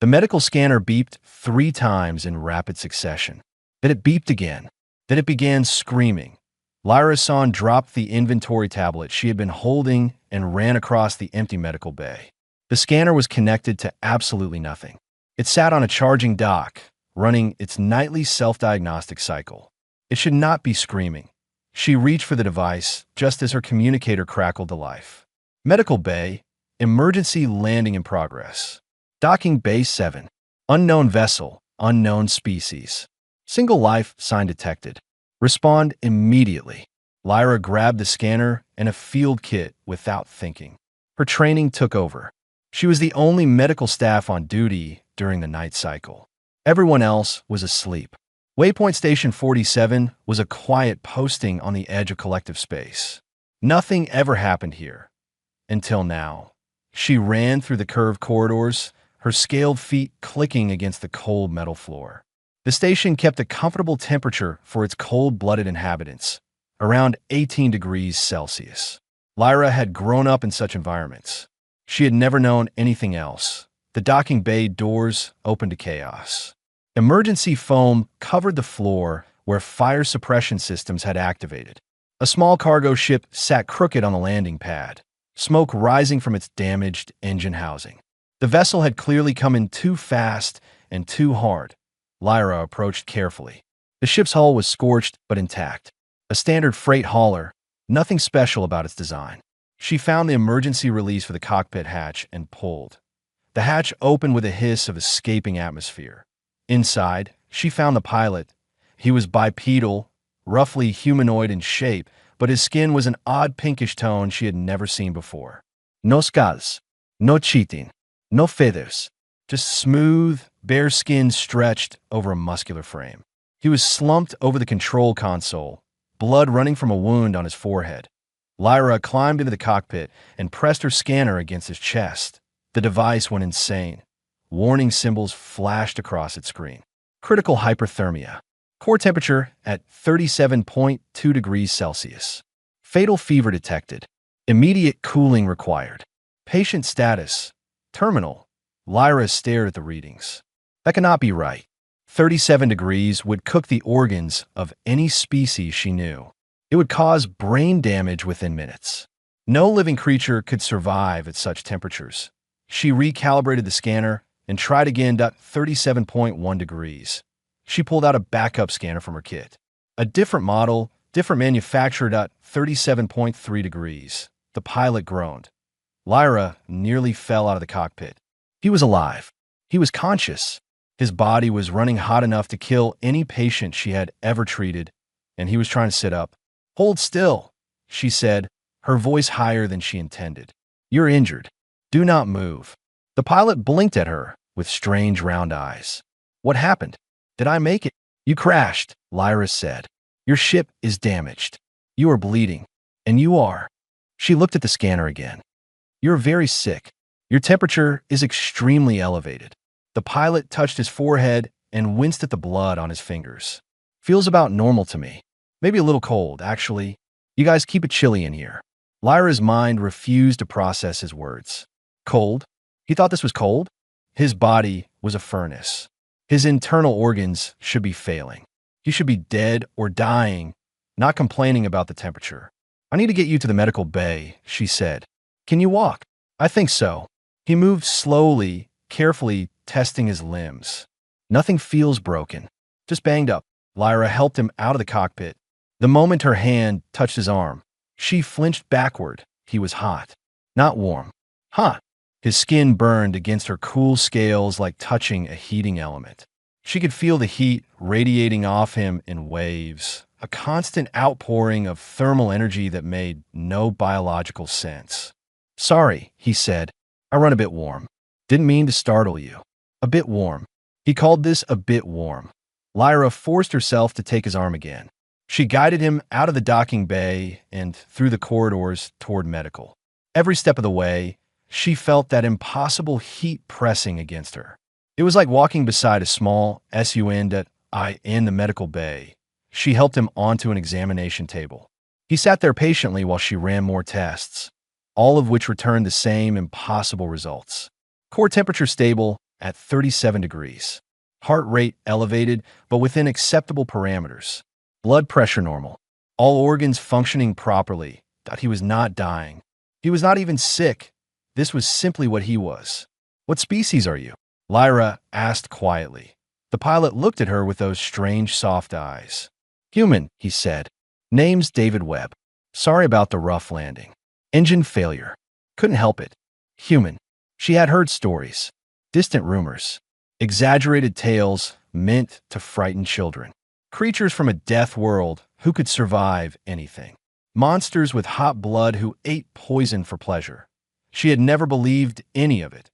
The medical scanner beeped 3 times in rapid succession. Then it beeped again. Then it began screaming. Lyra-san dropped the inventory tablet she had been holding and ran across the empty medical bay. The scanner was connected to absolutely nothing. It sat on a charging dock, running its nightly self-diagnostic cycle. It should not be screaming. She reached for the device just as her communicator crackled to life. Medical bay, emergency landing in progress. Docking Bay 7. Unknown vessel, unknown species. Single life sign detected. Respond immediately. Lyra grabbed the scanner and a field kit without thinking. Her training took over. She was the only medical staff on duty during the night cycle. Everyone else was asleep. Waypoint Station 47 was a quiet posting on the edge of collective space. Nothing ever happened here. Until now. She ran through the curved corridors, her scaled feet clicking against the cold metal floor. The station kept a comfortable temperature for its cold-blooded inhabitants, around 18 degrees Celsius. Lyra had grown up in such environments. She had never known anything else. The docking bay doors opened to chaos. Emergency foam covered the floor where fire suppression systems had activated. A small cargo ship sat crooked on the landing pad, smoke rising from its damaged engine housing. The vessel had clearly come in too fast and too hard. Lyra approached carefully. The ship's hull was scorched but intact. A standard freight hauler, nothing special about its design. She found the emergency release for the cockpit hatch and pulled. The hatch opened with a hiss of escaping atmosphere. Inside, she found the pilot. He was bipedal, roughly humanoid in shape, but his skin was an odd pinkish tone she had never seen before. No scars, no cheating, no feathers, just smooth, bare skin stretched over a muscular frame. He was slumped over the control console, blood running from a wound on his forehead. Lyra climbed into the cockpit and pressed her scanner against his chest. The device went insane. Warning symbols flashed across its screen. Critical hyperthermia. Core temperature at 37.2 degrees Celsius. Fatal fever detected. Immediate cooling required. Patient status. Terminal. Lyra stared at the readings. That cannot be right. 37 degrees would cook the organs of any species she knew. It would cause brain damage within minutes. No living creature could survive at such temperatures. She recalibrated the scanner and tried again at 37.1 degrees. She pulled out a backup scanner from her kit. A different model, different manufacturer at 37.3 degrees. The pilot groaned. Lyra nearly fell out of the cockpit. He was alive. He was conscious. His body was running hot enough to kill any patient she had ever treated, and he was trying to sit up. "Hold still," she said, her voice higher than she intended. "You're injured. Do not move." The pilot blinked at her with strange round eyes. "What happened? Did I make it?" "You crashed," Lyra said. "Your ship is damaged. You are bleeding. And you are." She looked at the scanner again. "You're very sick. Your temperature is extremely elevated." The pilot touched his forehead and winced at the blood on his fingers. "Feels about normal to me. Maybe a little cold, actually. You guys keep it chilly in here." Lyra's mind refused to process his words. Cold? He thought this was cold? His body was a furnace. His internal organs should be failing. He should be dead or dying, not complaining about the temperature. "I need to get you to the medical bay," she said. "Can you walk?" "I think so." He moved slowly, carefully testing his limbs. "Nothing feels broken. Just banged up." Lyra helped him out of the cockpit. The moment her hand touched his arm, she flinched backward. He was hot. Not warm. Hot. His skin burned against her cool scales like touching a heating element. She could feel the heat radiating off him in waves, a constant outpouring of thermal energy that made no biological sense. "Sorry," he said. "I run a bit warm. Didn't mean to startle you." A bit warm. He called this a bit warm. Lyra forced herself to take his arm again. She guided him out of the docking bay and through the corridors toward medical. Every step of the way, she felt that impossible heat pressing against her. It was like walking beside a small SUN in the medical bay. She helped him onto an examination table. He sat there patiently while she ran more tests, all of which returned the same impossible results. Core temperature stable at 37 degrees. Heart rate elevated, but within acceptable parameters. Blood pressure normal. All organs functioning properly. Thought he was not dying. He was not even sick. This was simply what he was. What species are you? Lyra asked quietly. The pilot looked at her with those strange soft eyes. Human, he said. Name's David Webb. Sorry about the rough landing. Engine failure. Couldn't help it. Human. She had heard stories. Distant rumors. Exaggerated tales meant to frighten children. Creatures from a death world who could survive anything. Monsters with hot blood who ate poison for pleasure. She had never believed any of it.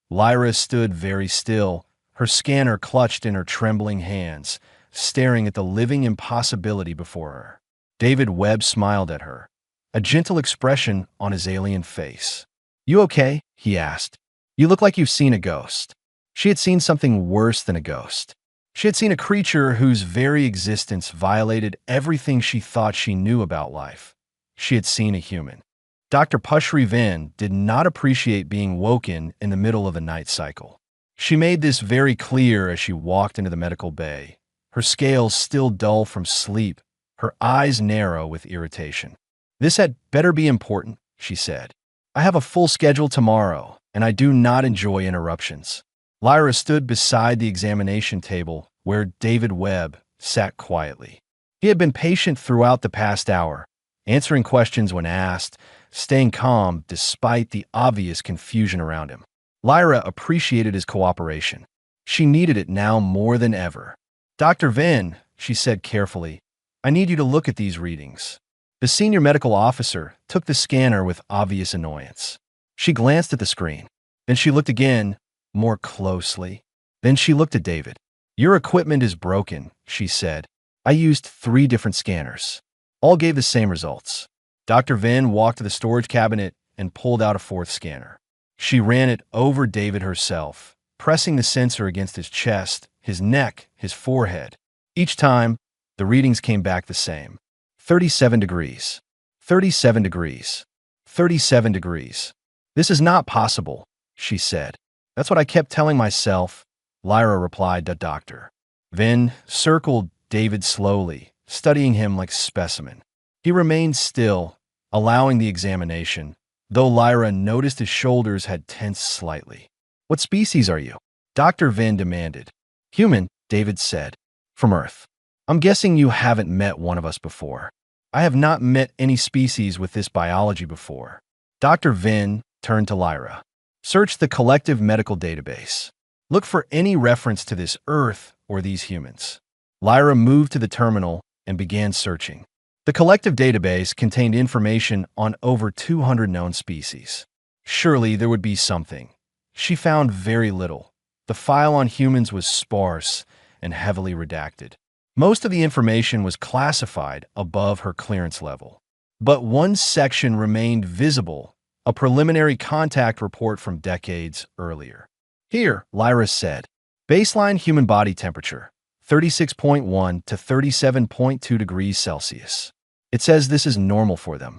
Lyra stood very still, her scanner clutched in her trembling hands, staring at the living impossibility before her. David Webb smiled at her, a gentle expression on his alien face. You okay? He asked. You look like you've seen a ghost. She had seen something worse than a ghost. She had seen a creature whose very existence violated everything she thought she knew about life. She had seen a human. Dr. Pushri Vin did not appreciate being woken in the middle of a night cycle. She made this very clear as she walked into the medical bay, her scales still dull from sleep, her eyes narrow with irritation. This had better be important, she said. I have a full schedule tomorrow, and I do not enjoy interruptions. Lyra stood beside the examination table where David Webb sat quietly. He had been patient throughout the past hour, answering questions when asked, staying calm despite the obvious confusion around him. Lyra appreciated his cooperation. She needed it now more than ever. Dr. Vin, she said carefully, I need you to look at these readings. The senior medical officer took the scanner with obvious annoyance. She glanced at the screen. Then she looked again, more closely. Then she looked at David. Your equipment is broken, she said. I used 3 different scanners. All gave the same results. Dr. Vin walked to the storage cabinet and pulled out a 4th scanner. She ran it over David herself, pressing the sensor against his chest, his neck, his forehead. Each time, the readings came back the same. 37 degrees. 37 degrees. 37 degrees. This is not possible, she said. That's what I kept telling myself, Lyra replied to Dr. Vin circled David slowly, studying him like a specimen. He remained still, allowing the examination, though Lyra noticed his shoulders had tensed slightly. What species are you? Dr. Vin demanded. Human, David said. From Earth. I'm guessing you haven't met one of us before. I have not met any species with this biology before. Dr. Vin turned to Lyra. Search the collective medical database. Look for any reference to this Earth or these humans. Lyra moved to the terminal and began searching. The collective database contained information on over 200 known species. Surely there would be something. She found very little. The file on humans was sparse and heavily redacted. Most of the information was classified above her clearance level. But one section remained visible, a preliminary contact report from decades earlier. Here, Lyra said, baseline human body temperature, 36.1 to 37.2 degrees Celsius. It says this is normal for them.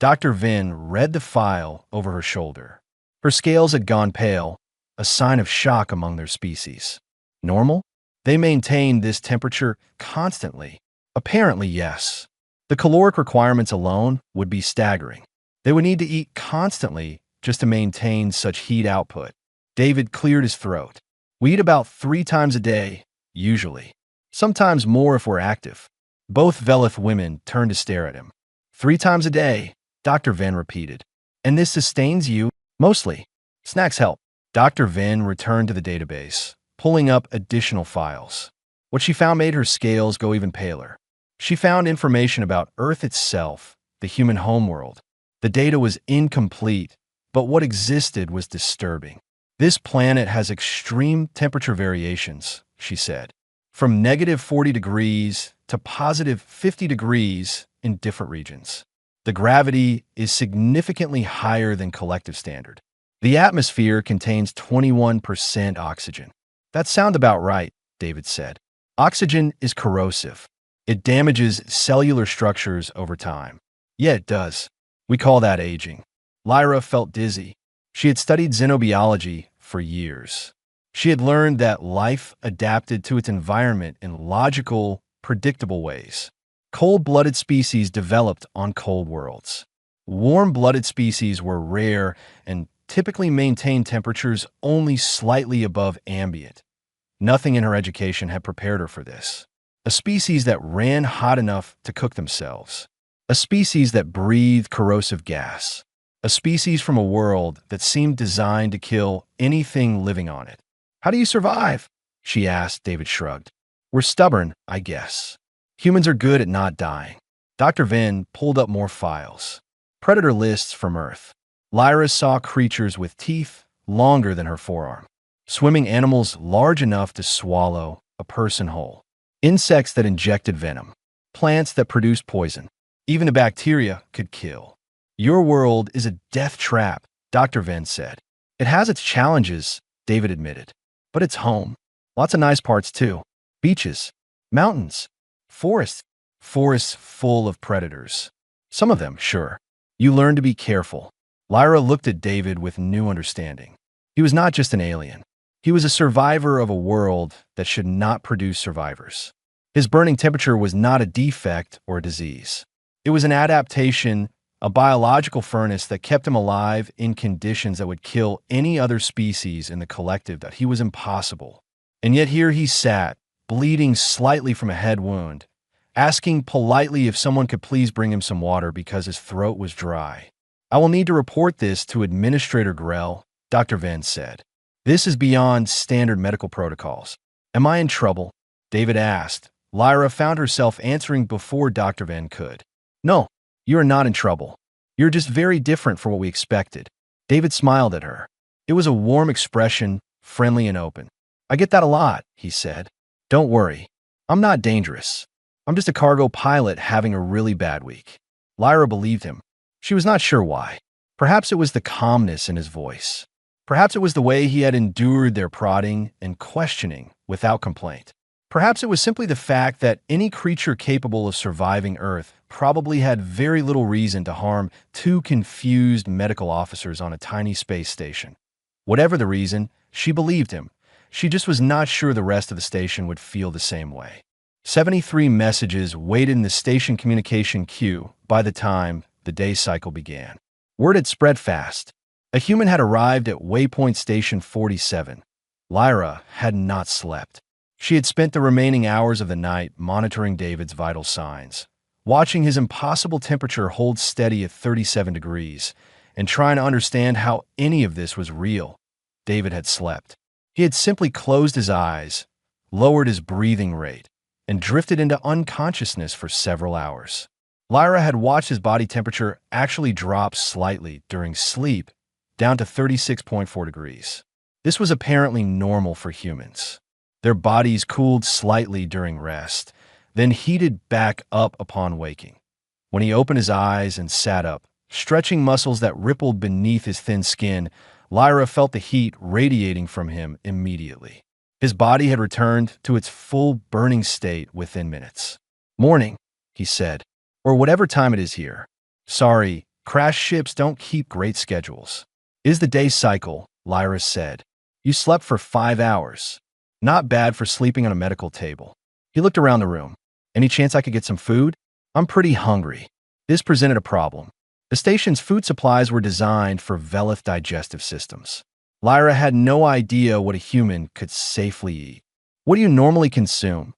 Dr. Vin read the file over her shoulder. Her scales had gone pale, a sign of shock among their species. Normal? They maintained this temperature constantly. Apparently, yes. The caloric requirements alone would be staggering. They would need to eat constantly just to maintain such heat output. David cleared his throat. We eat about 3 times a day, usually. Sometimes more if we're active. Both Velith women turned to stare at him. 3 times a day, Dr. Vin repeated. And this sustains you? Mostly. Snacks help. Dr. Vin returned to the database, pulling up additional files. What she found made her scales go even paler. She found information about Earth itself, the human homeworld. The data was incomplete, but what existed was disturbing. This planet has extreme temperature variations, she said, from negative 40 degrees to positive 50 degrees in different regions. The gravity is significantly higher than collective standard. The atmosphere contains 21% oxygen. That sounds about right, David said. Oxygen is corrosive. It damages cellular structures over time. Yeah, it does. We call that aging. Lyra felt dizzy. She had studied xenobiology for years. She had learned that life adapted to its environment in logical, predictable ways. Cold-blooded species developed on cold worlds. Warm-blooded species were rare and typically maintained temperatures only slightly above ambient. Nothing in her education had prepared her for this. A species that ran hot enough to cook themselves. A species that breathed corrosive gas. A species from a world that seemed designed to kill anything living on it. "How do you survive?" she asked. David shrugged. "We're stubborn, I guess. Humans are good at not dying." Dr. Venn pulled up more files. Predator lists from Earth. Lyra saw creatures with teeth longer than her forearm. Swimming animals large enough to swallow a person whole. Insects that injected venom. Plants that produced poison. Even a bacteria could kill. "Your world is a death trap," Dr. Venn said. "It has its challenges," David admitted. "But it's home. Lots of nice parts, too. Beaches, mountains, forests. Forests full of predators. Some of them, sure. You learn to be careful." Lyra looked at David with new understanding. He was not just an alien. He was a survivor of a world that should not produce survivors. His burning temperature was not a defect or a disease. It was an adaptation, a biological furnace that kept him alive in conditions that would kill any other species in the collective. That he was impossible. And yet here he sat, bleeding slightly from a head wound, asking politely if someone could please bring him some water because his throat was dry. "I will need to report this to Administrator Grell," Dr. Venn said. "This is beyond standard medical protocols." "Am I in trouble?" David asked. Lyra found herself answering before Dr. Venn could. "No, you are not in trouble. You're just very different from what we expected." David smiled at her. It was a warm expression, friendly and open. "I get that a lot," he said. "Don't worry. I'm not dangerous. I'm just a cargo pilot having a really bad week." Lyra believed him. She was not sure why. Perhaps it was the calmness in his voice. Perhaps it was the way he had endured their prodding and questioning without complaint. Perhaps it was simply the fact that any creature capable of surviving Earth probably had very little reason to harm two confused medical officers on a tiny space station. Whatever the reason, she believed him. She just was not sure the rest of the station would feel the same way. 73 messages waited in the station communication queue by the time the day cycle began. Word had spread fast. A human had arrived at Waypoint Station 47. Lyra had not slept. She had spent the remaining hours of the night monitoring David's vital signs, watching his impossible temperature hold steady at 37 degrees, and trying to understand how any of this was real. David had slept. He had simply closed his eyes, lowered his breathing rate, and drifted into unconsciousness for several hours. Lyra had watched his body temperature actually drop slightly during sleep, down to 36.4 degrees. This was apparently normal for humans. Their bodies cooled slightly during rest, then heated back up upon waking. When he opened his eyes and sat up, stretching muscles that rippled beneath his thin skin, Lyra felt the heat radiating from him immediately. His body had returned to its full burning state within minutes. "Morning," he said, "or whatever time it is here. Sorry, crash ships don't keep great schedules." "Is the day cycle," Lyra said. "You slept for 5 hours. Not bad for sleeping on a medical table." He looked around the room. "Any chance I could get some food? I'm pretty hungry." This presented a problem. The station's food supplies were designed for Velith digestive systems. Lyra had no idea what a human could safely eat. "What do you normally consume?"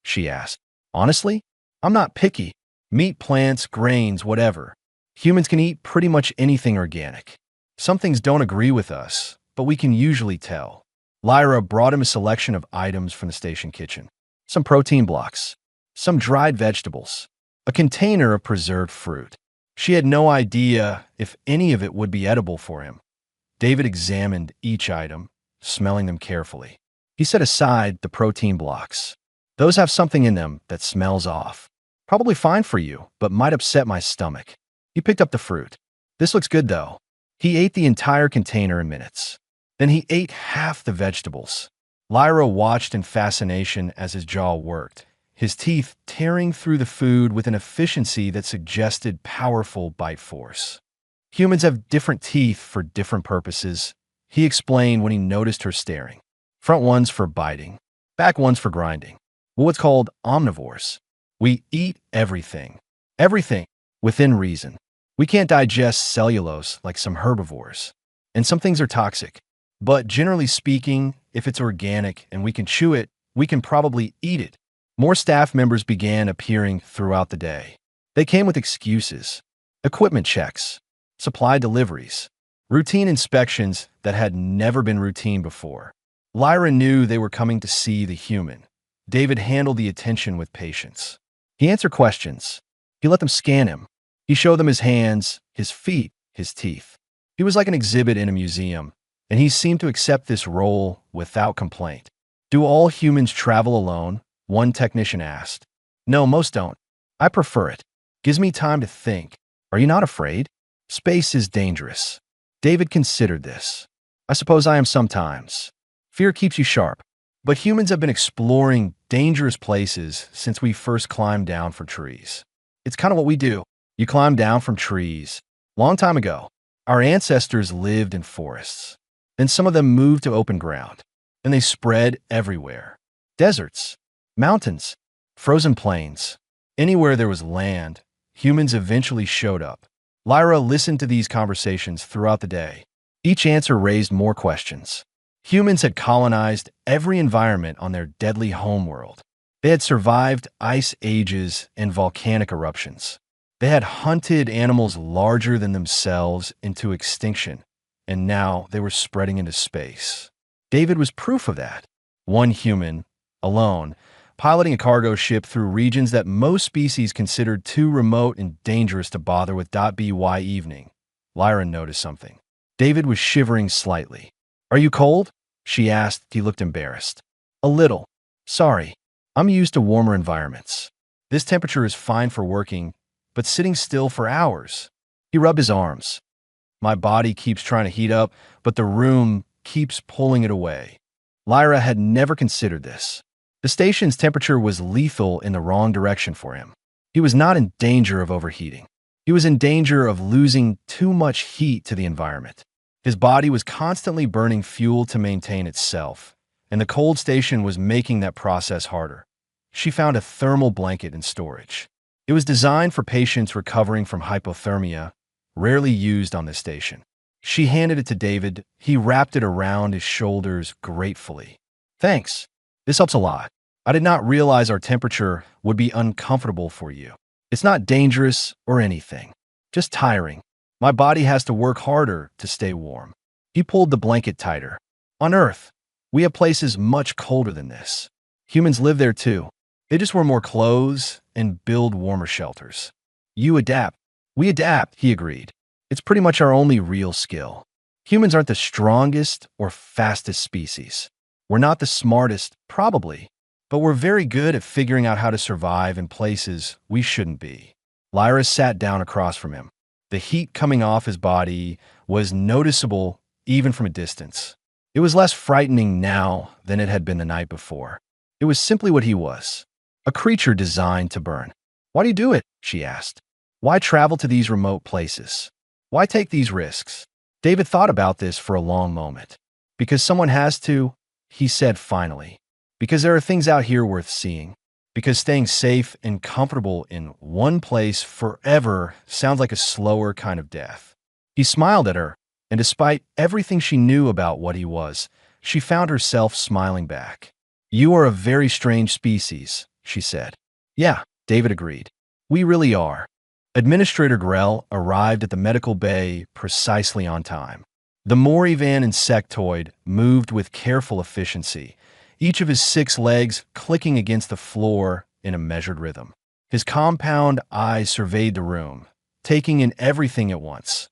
she asked. "Honestly, I'm not picky. Meat, plants, grains, whatever. Humans can eat pretty much anything organic. Some things don't agree with us, but we can usually tell." Lyra brought him a selection of items from the station kitchen. Some protein blocks, some dried vegetables, a container of preserved fruit. She had no idea if any of it would be edible for him. David examined each item, smelling them carefully. He set aside the protein blocks. "Those have something in them that smells off. Probably fine for you, but might upset my stomach." He picked up the fruit. "This looks good, though." He ate the entire container in minutes. Then he ate half the vegetables. Lyra watched in fascination as his jaw worked, his teeth tearing through the food with an efficiency that suggested powerful bite force. "Humans have different teeth for different purposes," he explained when he noticed her staring. Front ones for biting, back ones for grinding. We're what's called omnivores. We eat everything. Everything, within reason. We can't digest cellulose like some herbivores. And some things are toxic. But generally speaking, if it's organic and we can chew it, we can probably eat it. More staff members began appearing throughout the day. They came with excuses, equipment checks, supply deliveries, routine inspections that had never been routine before. Lyra knew they were coming to see the human. David handled the attention with patience. He answered questions. He let them scan him. He showed them his hands, his feet, his teeth. He was like an exhibit in a museum, and he seemed to accept this role without complaint. Do all humans travel alone? One technician asked. No, most don't. I prefer it. Gives me time to think. Are you not afraid? Space is dangerous. David considered this. I suppose I am sometimes. Fear keeps you sharp. But humans have been exploring dangerous places since we first climbed down from trees. It's kind of what we do. You climb down from trees. Long time ago, our ancestors lived in forests. Then some of them moved to open ground. And they spread everywhere. Deserts, mountains, frozen plains. Anywhere there was land, humans eventually showed up. Lyra listened to these conversations throughout the day. Each answer raised more questions. Humans had colonized every environment on their deadly homeworld. They had survived ice ages and volcanic eruptions. They had hunted animals larger than themselves into extinction, and now they were spreading into space. David was proof of that. One human, alone, piloting a cargo ship through regions that most species considered too remote and dangerous to bother with. By evening, Lyra noticed something. David was shivering slightly. Are you cold? She asked. He looked embarrassed. A little. Sorry. I'm used to warmer environments. This temperature is fine for working, but sitting still for hours. He rubbed his arms. My body keeps trying to heat up, but the room keeps pulling it away. Lyra had never considered this. The station's temperature was lethal in the wrong direction for him. He was not in danger of overheating. He was in danger of losing too much heat to the environment. His body was constantly burning fuel to maintain itself, and the cold station was making that process harder. She found a thermal blanket in storage. It was designed for patients recovering from hypothermia, rarely used on this station. She handed it to David. He wrapped it around his shoulders gratefully. Thanks. This helps a lot. I did not realize our temperature would be uncomfortable for you. It's not dangerous or anything, just tiring. My body has to work harder to stay warm. He pulled the blanket tighter. On Earth, we have places much colder than this. Humans live there too. They just wear more clothes and build warmer shelters. You adapt. We adapt, he agreed. It's pretty much our only real skill. Humans aren't the strongest or fastest species. We're not the smartest, probably, but we're very good at figuring out how to survive in places we shouldn't be. Lyra sat down across from him. The heat coming off his body was noticeable even from a distance. It was less frightening now than it had been the night before. It was simply what he was, a creature designed to burn. Why do you do it? She asked. Why travel to these remote places? Why take these risks? David thought about this for a long moment. Because someone has to, he said finally. Because there are things out here worth seeing. Because staying safe and comfortable in one place forever sounds like a slower kind of death. He smiled at her, and despite everything she knew about what he was, she found herself smiling back. You are a very strange species, she said. Yeah, David agreed. We really are. Administrator Grell arrived at the medical bay precisely on time. The Morivan insectoid moved with careful efficiency, each of his 6 legs clicking against the floor in a measured rhythm. His compound eyes surveyed the room, taking in everything at once.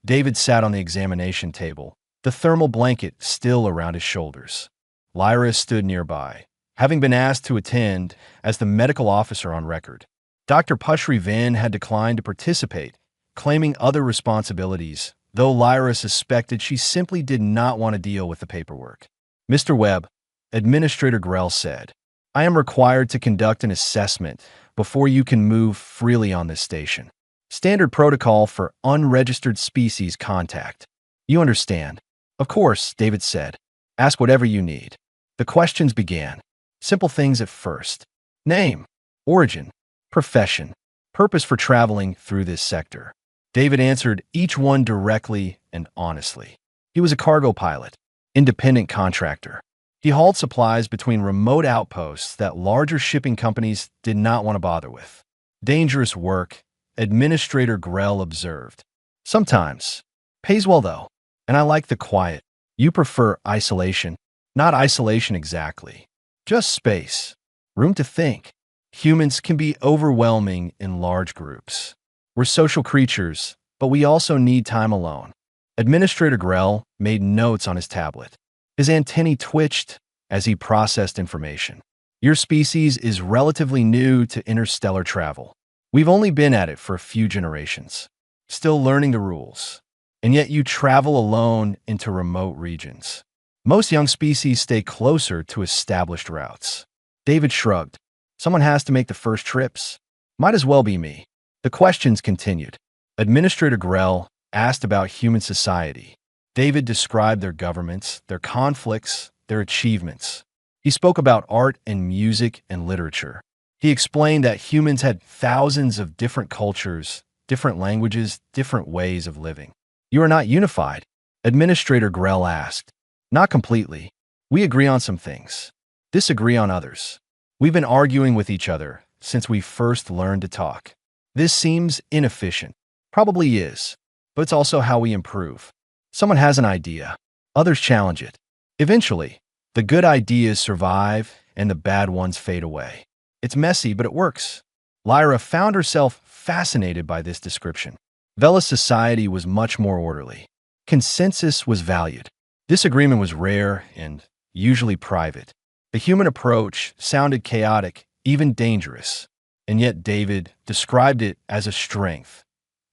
David sat on the examination table, the thermal blanket still around his shoulders. Lyra stood nearby, having been asked to attend as the medical officer on record. Dr. Pushri Van had declined to participate, claiming other responsibilities, though Lyra suspected she simply did not want to deal with the paperwork. Mr. Webb, Administrator Grell said, I am required to conduct an assessment before you can move freely on this station. Standard protocol for unregistered species contact. You understand? Of course, David said. Ask whatever you need. The questions began. Simple things at first. Name, origin, profession, purpose for traveling through this sector. David answered each one directly and honestly. He was a cargo pilot, independent contractor. He hauled supplies between remote outposts that larger shipping companies did not want to bother with. Dangerous work, Administrator Grell observed. Sometimes. Pays well, though. And I like the quiet. You prefer isolation. Not isolation exactly. Just space. Room to think. Humans can be overwhelming in large groups. We're social creatures, but we also need time alone. Administrator Grell made notes on his tablet. His antennae twitched as he processed information. Your species is relatively new to interstellar travel. We've only been at it for a few generations, still learning the rules. And yet you travel alone into remote regions. Most young species stay closer to established routes. David shrugged. Someone has to make the first trips. Might as well be me. The questions continued. Administrator Grell asked about human society. David described their governments, their conflicts, their achievements. He spoke about art and music and literature. He explained that humans had thousands of different cultures, different languages, different ways of living. You are not unified, Administrator Grell asked. Not completely. We agree on some things. Disagree on others. We've been arguing with each other since we first learned to talk. This seems inefficient. Probably is. But it's also how we improve. Someone has an idea. Others challenge it. Eventually, the good ideas survive and the bad ones fade away. It's messy, but it works. Lyra found herself fascinated by this description. Vela's society was much more orderly. Consensus was valued. Disagreement was rare and usually private. The human approach sounded chaotic, even dangerous. And yet David described it as a strength.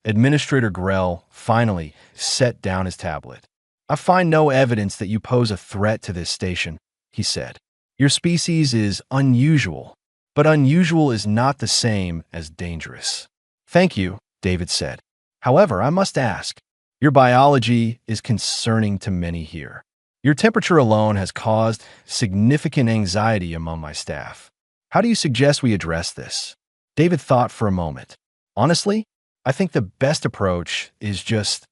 Administrator Grell finally set down his tablet. I find no evidence that you pose a threat to this station, he said. Your species is unusual, but unusual is not the same as dangerous. Thank you, David said. However, I must ask, your biology is concerning to many here. Your temperature alone has caused significant anxiety among my staff. How do you suggest we address this? David thought for a moment. Honestly, I think the best approach is just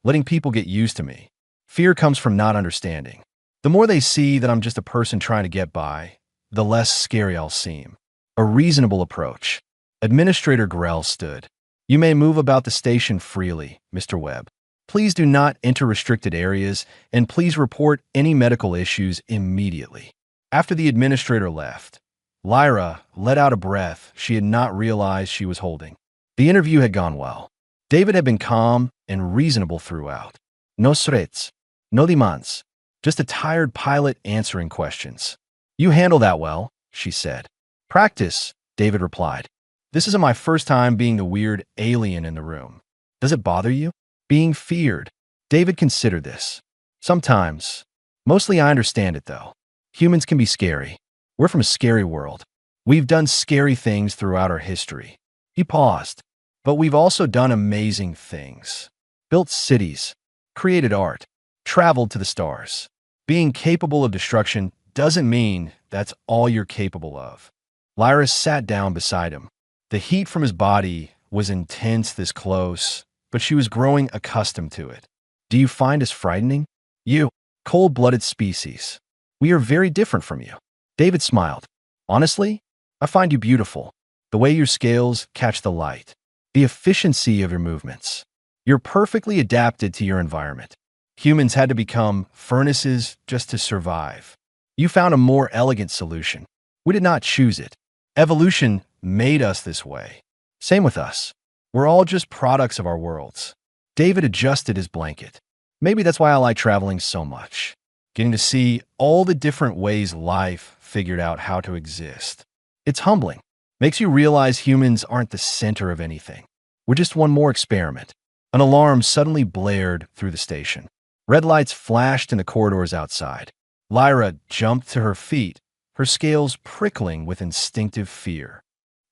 letting people get used to me. Fear comes from not understanding. The more they see that I'm just a person trying to get by, the less scary I'll seem. A reasonable approach. Administrator Grell stood. You may move about the station freely, Mr. Webb. Please do not enter restricted areas, and please report any medical issues immediately. After the administrator left, Lyra let out a breath she had not realized she was holding. The interview had gone well. David had been calm and reasonable throughout. No threats, no demands, just a tired pilot answering questions. You handle that well, she said. Practice, David replied. This isn't my first time being the weird alien in the room. Does it bother you? Being feared. David considered this. Sometimes. Mostly I understand it, though. Humans can be scary. We're from a scary world. We've done scary things throughout our history. He paused. But we've also done amazing things. Built cities. Created art. Traveled to the stars. Being capable of destruction doesn't mean that's all you're capable of. Lyra sat down beside him. The heat from his body was intense this close, but she was growing accustomed to it. Do you find us frightening? You, cold-blooded species. We are very different from you. David smiled. Honestly, I find you beautiful. The way your scales catch the light. The efficiency of your movements. You're perfectly adapted to your environment. Humans had to become furnaces just to survive. You found a more elegant solution. We did not choose it. Evolution made us this way. Same with us. We're all just products of our worlds. David adjusted his blanket. Maybe that's why I like traveling so much. Getting to see all the different ways life figured out how to exist. It's humbling. Makes you realize humans aren't the center of anything. We're just one more experiment. An alarm suddenly blared through the station. Red lights flashed in the corridors outside. Lyra jumped to her feet, her scales prickling with instinctive fear.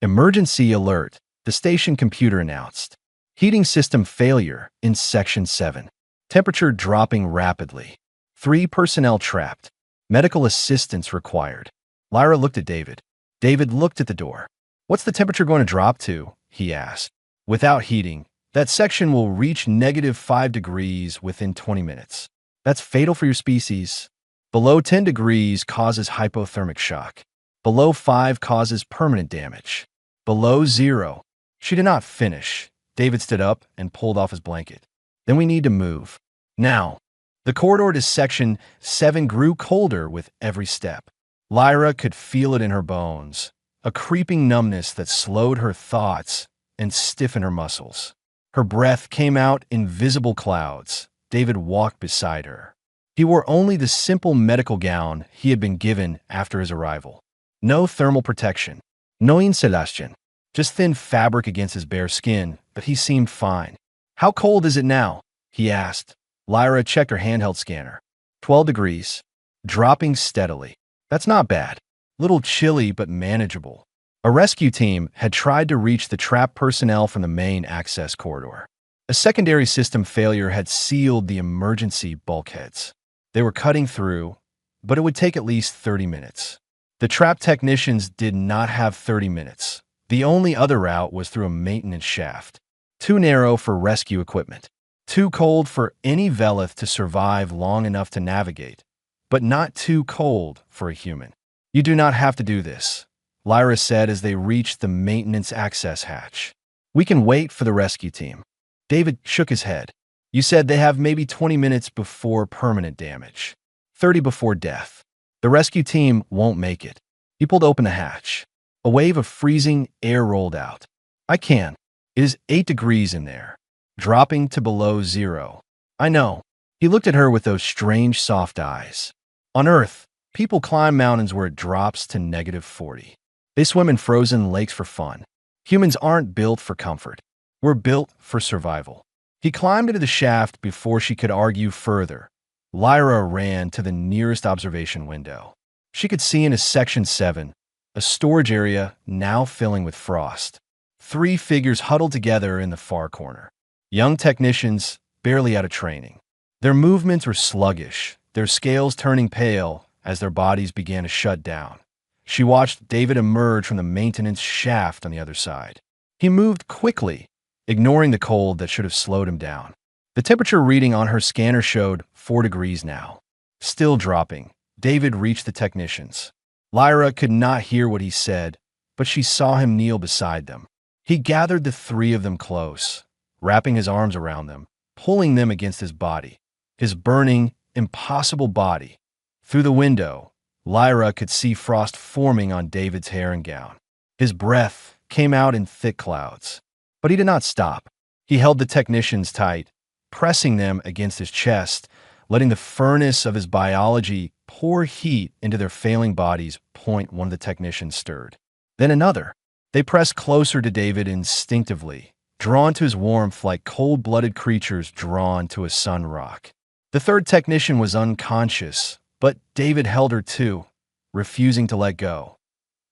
Emergency alert, the station computer announced. Heating system failure in Section 7. Temperature dropping rapidly. 3 personnel trapped. Medical assistance required. Lyra looked at David. David looked at the door. What's the temperature going to drop to? He asked. Without heating, that section will reach -5 degrees within 20 minutes. That's fatal for your species. Below 10 degrees causes hypothermic shock. Below 5 causes permanent damage. Below 0. She did not finish. David stood up and pulled off his blanket. Then we need to move. Now. The corridor to Section 7 grew colder with every step. Lyra could feel it in her bones, a creeping numbness that slowed her thoughts and stiffened her muscles. Her breath came out in visible clouds. David walked beside her. He wore only the simple medical gown he had been given after his arrival. No thermal protection. No insulation. Just thin fabric against his bare skin, but he seemed fine. How cold is it now? He asked. Lyra checked her handheld scanner. 12 degrees. Dropping steadily. That's not bad. Little chilly, but manageable. A rescue team had tried to reach the trapped personnel from the main access corridor. A secondary system failure had sealed the emergency bulkheads. They were cutting through, but it would take at least 30 minutes. The trapped technicians did not have 30 minutes. The only other route was through a maintenance shaft. Too narrow for rescue equipment. Too cold for any Velith to survive long enough to navigate, but not too cold for a human. You do not have to do this, Lyra said as they reached the maintenance access hatch. We can wait for the rescue team. David shook his head. You said they have maybe 20 minutes before permanent damage. 30 before death. The rescue team won't make it. He pulled open the hatch. A wave of freezing air rolled out. I can. It is 8 degrees in there. Dropping to below 0. I know. He looked at her with those strange soft eyes. On Earth, people climb mountains where it drops to -40. They swim in frozen lakes for fun. Humans aren't built for comfort. We're built for survival. He climbed into the shaft before she could argue further. Lyra ran to the nearest observation window. She could see into Section 7, a storage area now filling with frost. 3 figures huddled together in the far corner. Young technicians, barely out of training. Their movements were sluggish, their scales turning pale as their bodies began to shut down. She watched David emerge from the maintenance shaft on the other side. He moved quickly, ignoring the cold that should have slowed him down. The temperature reading on her scanner showed 4 degrees now. Still dropping, David reached the technicians. Lyra could not hear what he said, but she saw him kneel beside them. He gathered the 3 of them close, wrapping his arms around them, pulling them against his body, his burning, impossible body. Through the window, Lyra could see frost forming on David's hair and gown. His breath came out in thick clouds. But he did not stop. He held the technicians tight, pressing them against his chest, letting the furnace of his biology pour heat into their failing bodies. One of the technicians stirred. Then another. They pressed closer to David instinctively, drawn to his warmth like cold-blooded creatures drawn to a sun rock. The 3rd technician was unconscious, but David held her too, refusing to let go.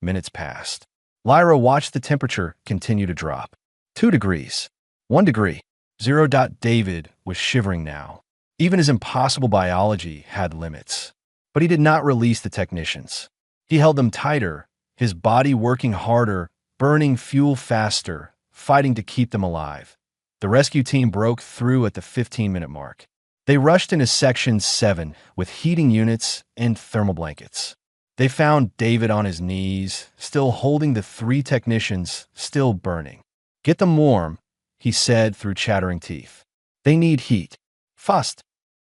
Minutes passed. Lyra watched the temperature continue to drop. 2 degrees. 1 degree. 0. David was shivering now. Even his impossible biology had limits. But he did not release the technicians. He held them tighter, his body working harder, burning fuel faster, fighting to keep them alive. The rescue team broke through at the 15-minute mark. They rushed into Section 7 with heating units and thermal blankets. They found David on his knees, still holding the 3 technicians, still burning. Get them warm, he said through chattering teeth. They need heat. Fast.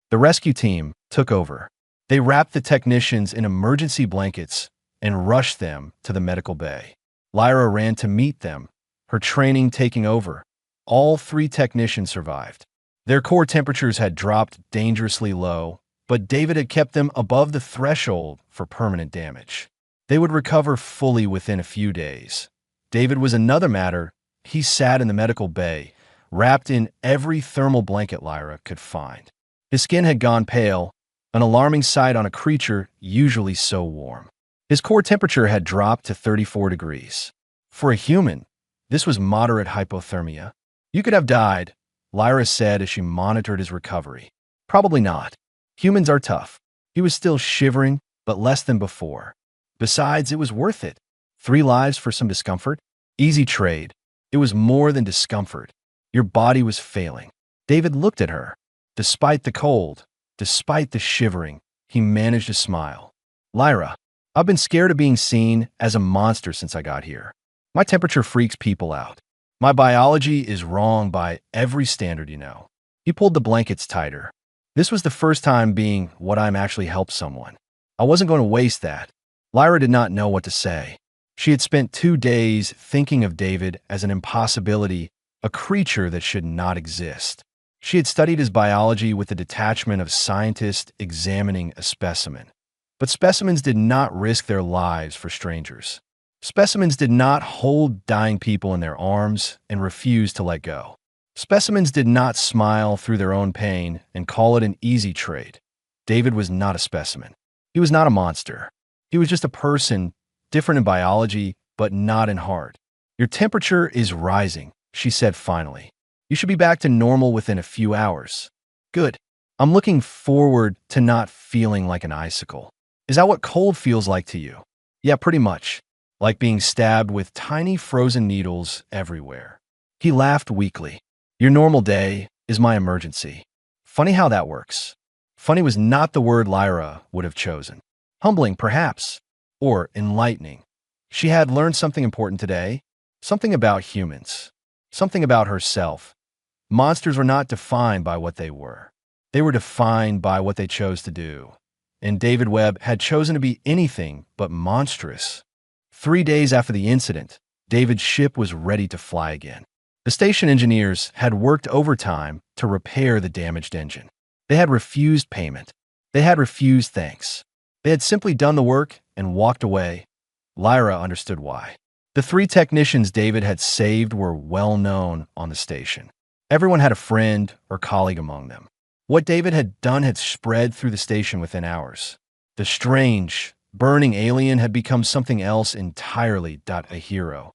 The rescue team took over. They wrapped the technicians in emergency blankets and rushed them to the medical bay. Lyra ran to meet them, her training taking over. All 3 technicians survived. Their core temperatures had dropped dangerously low, but David had kept them above the threshold for permanent damage. They would recover fully within a few days. David was another matter. He sat in the medical bay, wrapped in every thermal blanket Lyra could find. His skin had gone pale, an alarming sight on a creature usually so warm. His core temperature had dropped to 34 degrees. For a human, this was moderate hypothermia. You could have died, Lyra said as she monitored his recovery. Probably not. Humans are tough. He was still shivering, but less than before. Besides, it was worth it. 3 lives for some discomfort? Easy trade. It was more than discomfort. Your body was failing. David looked at her. Despite the cold, despite the shivering, he managed to smile. Lyra, I've been scared of being seen as a monster since I got here. My temperature freaks people out. My biology is wrong by every standard you know. He pulled the blankets tighter. This was the first time being what I'm actually helped someone. I wasn't going to waste that. Lyra did not know what to say. She had spent 2 days thinking of David as an impossibility, a creature that should not exist. She had studied his biology with the detachment of scientists examining a specimen. But specimens did not risk their lives for strangers. Specimens did not hold dying people in their arms and refuse to let go. Specimens did not smile through their own pain and call it an easy trade. David was not a specimen. He was not a monster. He was just a person, different in biology, but not in heart. Your temperature is rising, she said finally. You should be back to normal within a few hours. Good. I'm looking forward to not feeling like an icicle. Is that what cold feels like to you? Yeah, pretty much. Like being stabbed with tiny frozen needles everywhere. He laughed weakly. Your normal day is my emergency. Funny how that works. Funny was not the word Lyra would have chosen. Humbling, perhaps, or enlightening. She had learned something important today, something about humans, something about herself. Monsters were not defined by what they were. They were defined by what they chose to do. And David Webb had chosen to be anything but monstrous. 3 days after the incident, David's ship was ready to fly again. The station engineers had worked overtime to repair the damaged engine. They had refused payment. They had refused thanks. They had simply done the work and walked away. Lyra understood why. The 3 technicians David had saved were well known on the station. Everyone had a friend or colleague among them. What David had done had spread through the station within hours. The strange, burning alien had become something else entirely. A hero.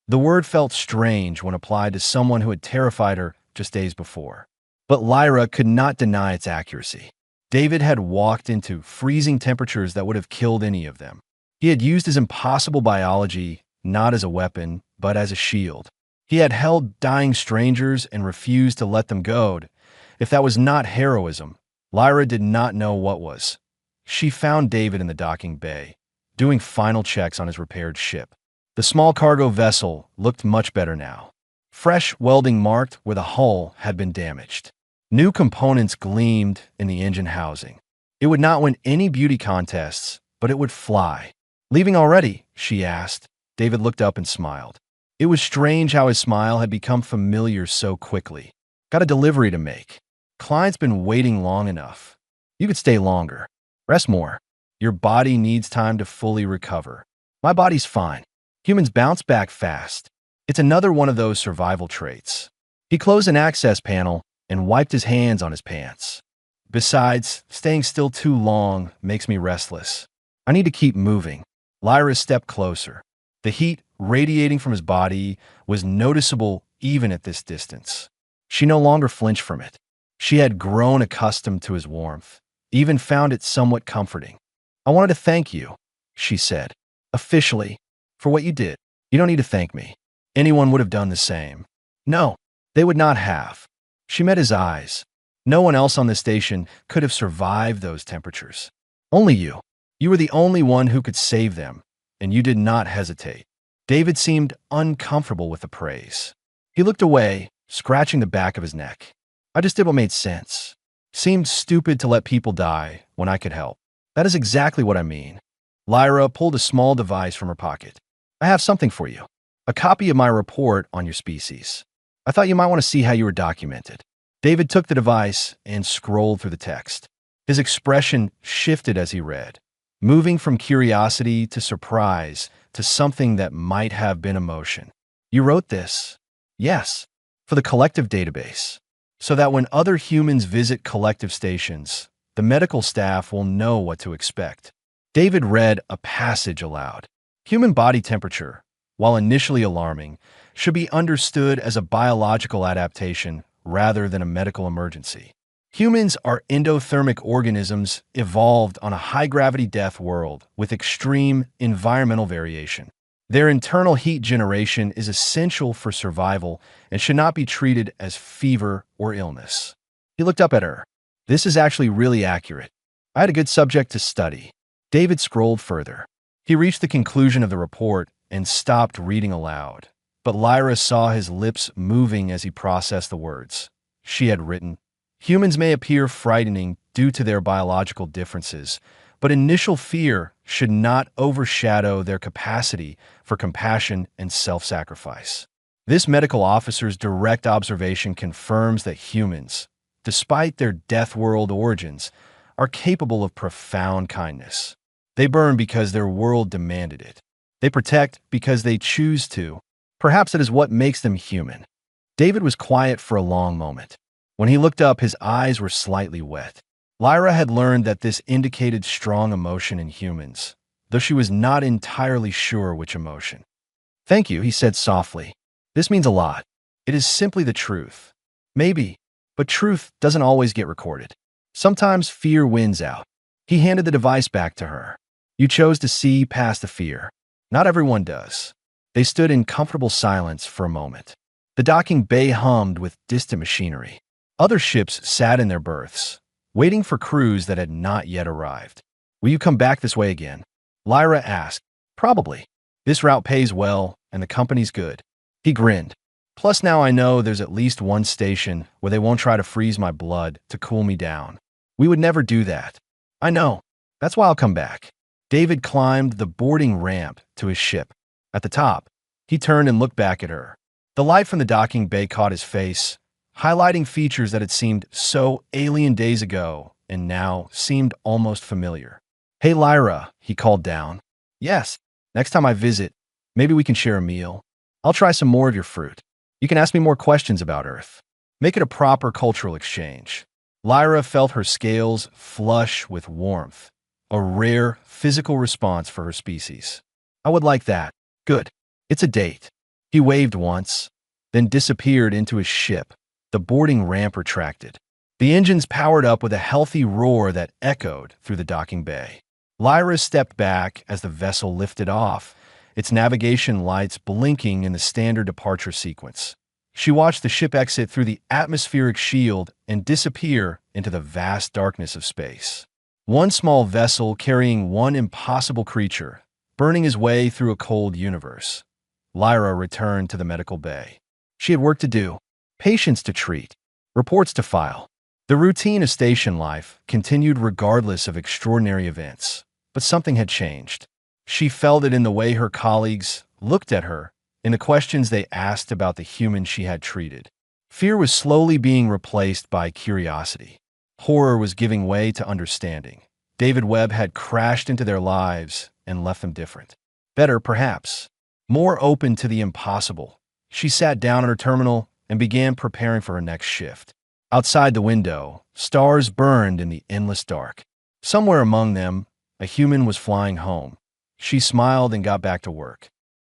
The word felt strange when applied to someone who had terrified her just days before. But Lyra could not deny its accuracy. David had walked into freezing temperatures that would have killed any of them. He had used his impossible biology not as a weapon, but as a shield. He had held dying strangers and refused to let them go. If that was not heroism, Lyra did not know what was. She found David in the docking bay, doing final checks on his repaired ship. The small cargo vessel looked much better now. Fresh welding marked where the hull had been damaged. New components gleamed in the engine housing. It would not win any beauty contests, but it would fly. Leaving already? She asked. David looked up and smiled. It was strange how his smile had become familiar so quickly. Got a delivery to make. Client's been waiting long enough. You could stay longer. Rest more. Your body needs time to fully recover. My body's fine. Humans bounce back fast. It's another one of those survival traits. He closed an access panel and wiped his hands on his pants. Besides, staying still too long makes me restless. I need to keep moving. Lyra stepped closer. The heat radiating from his body was noticeable even at this distance. She no longer flinched from it. She had grown accustomed to his warmth, even found it somewhat comforting. I wanted to thank you, she said, officially, for what you did. You don't need to thank me. Anyone would have done the same. No, they would not have. She met his eyes. No one else on the station could have survived those temperatures. Only you. You were the only one who could save them, and you did not hesitate. David seemed uncomfortable with the praise. He looked away, scratching the back of his neck. I just did what made sense. Seemed stupid to let people die when I could help. That is exactly what I mean. Lyra pulled a small device from her pocket. I have something for you. A copy of my report on your species. I thought you might want to see how you were documented. David took the device and scrolled through the text. His expression shifted as he read, moving from curiosity to surprise to something that might have been emotion. You wrote this? Yes, for the collective database, so that when other humans visit collective stations, the medical staff will know what to expect. David read a passage aloud. Human body temperature, while initially alarming, should be understood as a biological adaptation rather than a medical emergency. Humans are endothermic organisms evolved on a high-gravity death world with extreme environmental variation. Their internal heat generation is essential for survival and should not be treated as fever or illness. He looked up at her. This is actually really accurate. I had a good subject to study. David scrolled further. He reached the conclusion of the report and stopped reading aloud. But Lyra saw his lips moving as he processed the words. She had written, "Humans may appear frightening due to their biological differences, but initial fear should not overshadow their capacity for compassion and self-sacrifice." This medical officer's direct observation confirms that humans, despite their death world origins, are capable of profound kindness. They burn because their world demanded it. They protect because they choose to. Perhaps it is what makes them human. David was quiet for a long moment. When he looked up, his eyes were slightly wet. Lyra had learned that this indicated strong emotion in humans, though she was not entirely sure which emotion. "Thank you," he said softly. "This means a lot. It is simply the truth. Maybe, but truth doesn't always get recorded. Sometimes fear wins out." He handed the device back to her. "You chose to see past the fear. Not everyone does." They stood in comfortable silence for a moment. The docking bay hummed with distant machinery. Other ships sat in their berths, waiting for crews that had not yet arrived. "Will you come back this way again?" Lyra asked. "Probably. This route pays well, and the company's good." He grinned. "Plus now I know there's at least one station where they won't try to freeze my blood to cool me down. We would never do that." "I know. That's why I'll come back." David climbed the boarding ramp to his ship. At the top, he turned and looked back at her. The light from the docking bay caught his face, highlighting features that had seemed so alien days ago and now seemed almost familiar. "Hey, Lyra," he called down. "Yes, next time I visit, maybe we can share a meal. I'll try some more of your fruit. You can ask me more questions about Earth. Make it a proper cultural exchange." Lyra felt her scales flush with warmth, a rare physical response for her species. "I would like that. Good. It's a date." He waved once, then disappeared into his ship. The boarding ramp retracted. The engines powered up with a healthy roar that echoed through the docking bay. Lyra stepped back as the vessel lifted off, its navigation lights blinking in the standard departure sequence. She watched the ship exit through the atmospheric shield and disappear into the vast darkness of space. One small vessel carrying one impossible creature, burning his way through a cold universe. Lyra returned to the medical bay. She had work to do, patients to treat, reports to file. The routine of station life continued regardless of extraordinary events, but something had changed. She felt it in the way her colleagues looked at her, in the questions they asked about the human she had treated. Fear was slowly being replaced by curiosity. Horror was giving way to understanding. David Webb had crashed into their lives and left them different. Better, perhaps. More open to the impossible. She sat down at her terminal and began preparing for her next shift. Outside the window, stars burned in the endless dark. Somewhere among them, a human was flying home. She smiled and got back to work.